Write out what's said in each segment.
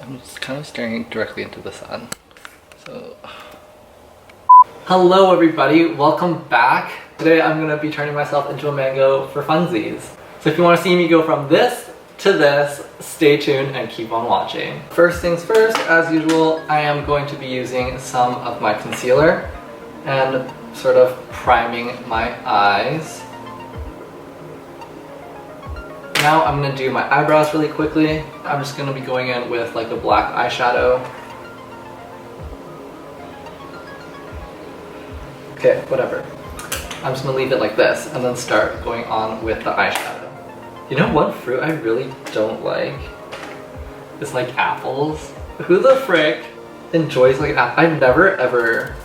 I'm just kind of staring directly into the sun. So. Hello everybody, welcome back. Today I'm going to be turning myself into a mango for funsies. So if you want to see me go from this to this, stay tuned and keep on watching. First things first, as usual, I am going to be using some of my concealer and sort of priming my eyes. Now I'm going to do my eyebrows really quickly. I'm just going to be going in with like a black eyeshadow. Okay, whatever. I'm just going to leave it like this and then start going on with the eyeshadow. You know one fruit I really don't like? It's like apples. Who the frick enjoys like apples? I've never ever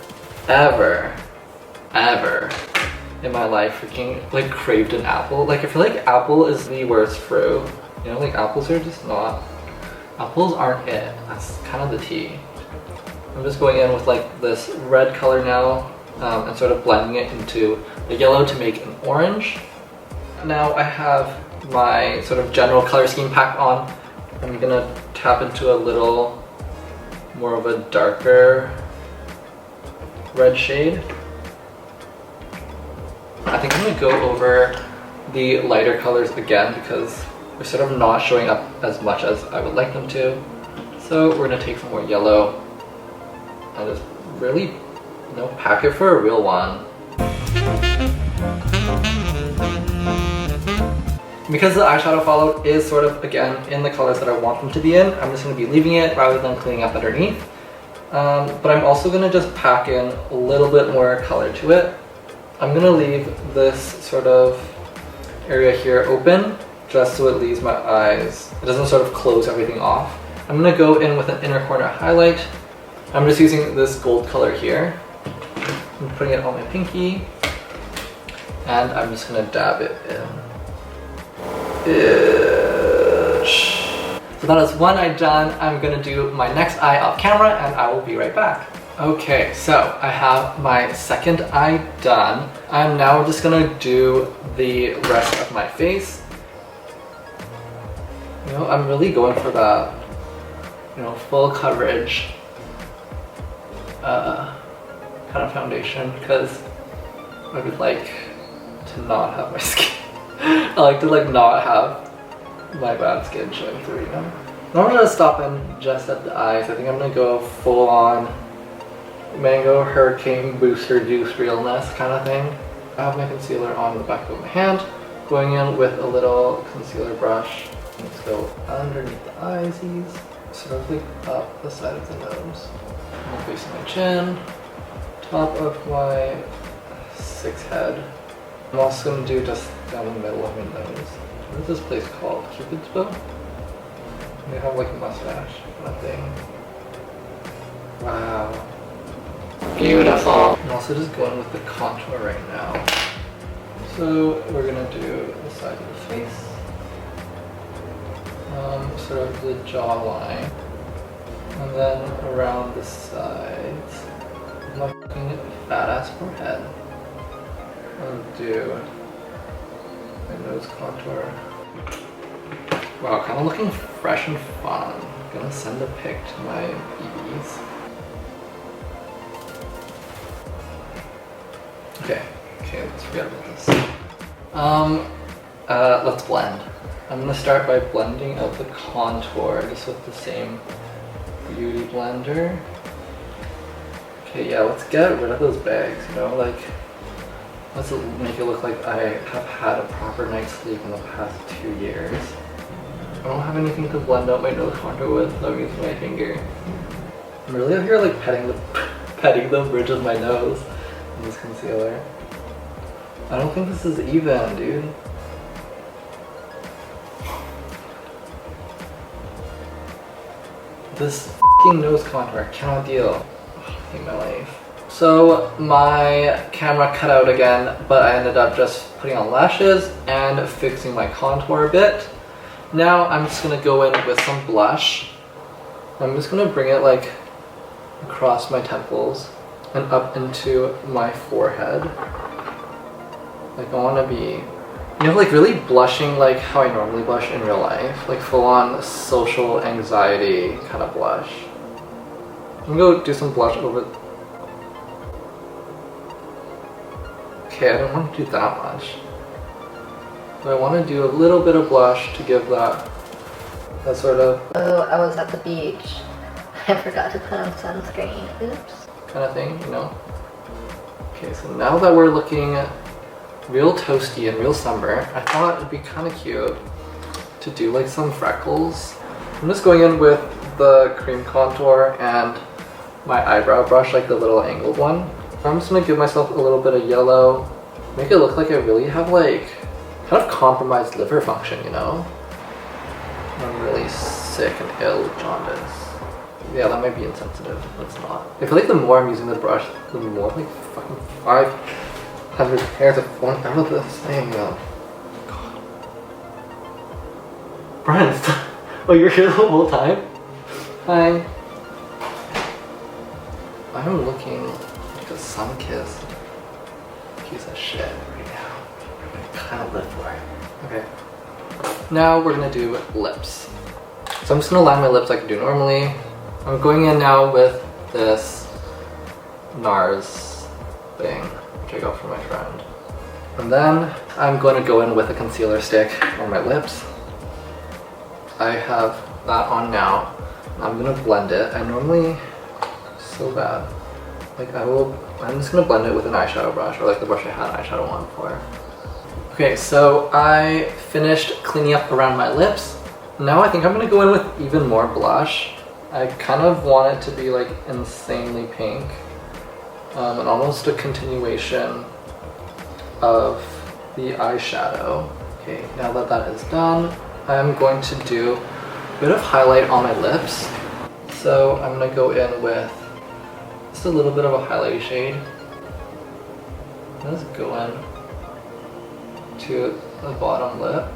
in my life freaking like craved an apple. Like I feel like apple is the worst fruit. You know, like apples are just not, apples aren't it. That's kind of the tea. I'm just going in with like this red color now and sort of blending it into the yellow to make an orange. Now I have my sort of general color scheme pack on. I'm gonna tap into a little more of a darker red shade. I think I'm gonna go over the lighter colors again because they're sort of not showing up as much as I would like them to. So we're gonna take some more yellow and just really, you know, pack it for a real one. Because the eyeshadow followed is sort of, again, in the colors that I want them to be in, I'm just gonna be leaving it rather than cleaning up underneath. But I'm also gonna just pack in a little bit more color to it. I'm gonna leave this sort of area here open just so it leaves my eyes. It doesn't sort of close everything off. I'm gonna go in with an inner corner highlight. I'm just using this gold color here. I'm putting it on my pinky and I'm just gonna dab it in. Ish. So that is one eye done. I'm gonna do my next eye off camera and I will be right back. Okay, so I have my second eye done. I'm now just gonna do the rest of my face. You know, I'm really going for that, you know, full coverage kind of foundation because I would like to not have my skin. I like to like not have my bad skin showing through, you know? I'm gonna stop in just at the eyes. I think I'm gonna go full on mango hurricane booster juice realness kind of thing. I have my concealer on the back of my hand, going in with a little concealer brush. Let's go underneath the eyesies, sort of like up the side of the nose. I'm facing my chin, top of my 6 head. I'm also going to do just down the middle of my nose. What is this place called? Cupid's bow? They have like a mustache kind of thing. Wow. Beautiful. I'm also just going with the contour right now. So we're going to do the side of the face. Sort of the jawline. And then around the sides. My fucking fat ass forehead. I'll do my nose contour. Wow, kind of looking fresh and fun. I'm gonna send a pic to my BBs. Okay, let's forget about this. Let's blend. I'm gonna start by blending out the contour just with the same beauty blender. Okay, yeah, let's get rid of those bags, you know, like, let's make it look like I have had a proper night's sleep in the past 2 years. I don't have anything to blend out my nose contour with, so I'm using my finger. I'm really out here like petting the bridge of my nose in this concealer. I don't think this is even, dude. This f***ing nose contour, I cannot deal. I hate my life. So my camera cut out again, but I ended up just putting on lashes and fixing my contour a bit. Now I'm just gonna go in with some blush. I'm just gonna bring it like across my temples and up into my forehead. Like I wanna be You know, like really blushing like how I normally blush in real life. Like full on social anxiety kind of blush. I'm gonna go do some blush over. Okay, I don't want to do that much. But I want to do a little bit of blush to give that sort of... Oh, I was at the beach. I forgot to put on sunscreen. Oops. kind of thing, you know? Okay, so now that we're looking real toasty and real summer, I thought it'd be kind of cute to do like some freckles. I'm just going in with the cream contour and my eyebrow brush, like the little angled one. I'm just gonna give myself a little bit of yellow, make it look like I really have like kind of compromised liver function, you know? I'm really sick and ill with jaundice. Yeah, that might be insensitive. That's not. I feel like the more I'm using the brush, the more like fucking 500 hairs are falling out of this thing. God. Brian, stop. Oh, you're here the whole time? Hi. I'm looking like a sun-kissed piece of shit right now. I kind of live for it. Okay. Now we're gonna do lips. So I'm just gonna line my lips like I do normally. I'm going in now with this NARS thing, which I got from my friend. And then I'm going to go in with a concealer stick on my lips. I have that on now. I'm going to blend it. I normally, so bad. Like I'm just going to blend it with an eyeshadow brush, or like the brush I had eyeshadow on before. Okay, so I finished cleaning up around my lips. Now I think I'm going to go in with even more blush. I kind of want it to be like insanely pink, and almost a continuation of the eyeshadow. Okay, now that that is done, I'm going to do a bit of highlight on my lips. So I'm going to go in with just a little bit of a highlight shade. Let's go in to the bottom lip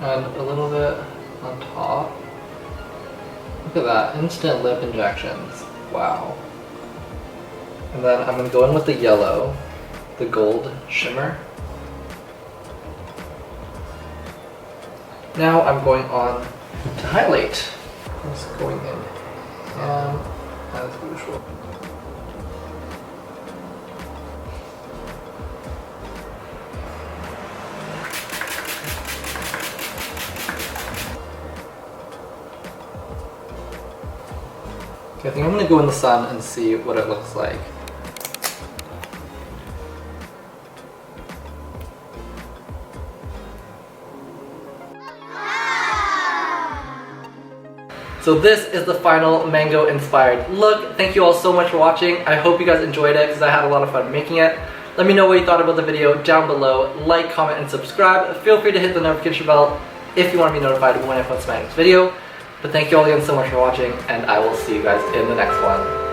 and a little bit on top. Look at that, instant lip injections. Wow. And then I'm gonna go in with the yellow, the gold shimmer. Now I'm going on to highlight. Just going in as usual. Okay, I think I'm gonna go in the sun and see what it looks like. So this is the final mango inspired look. Thank you all so much for watching. I hope you guys enjoyed it because I had a lot of fun making it. Let me know what you thought about the video down below. Like, comment, and subscribe. Feel free to hit the notification bell if you want to be notified when I post my next video. But thank you all again so much for watching, and I will see you guys in the next one.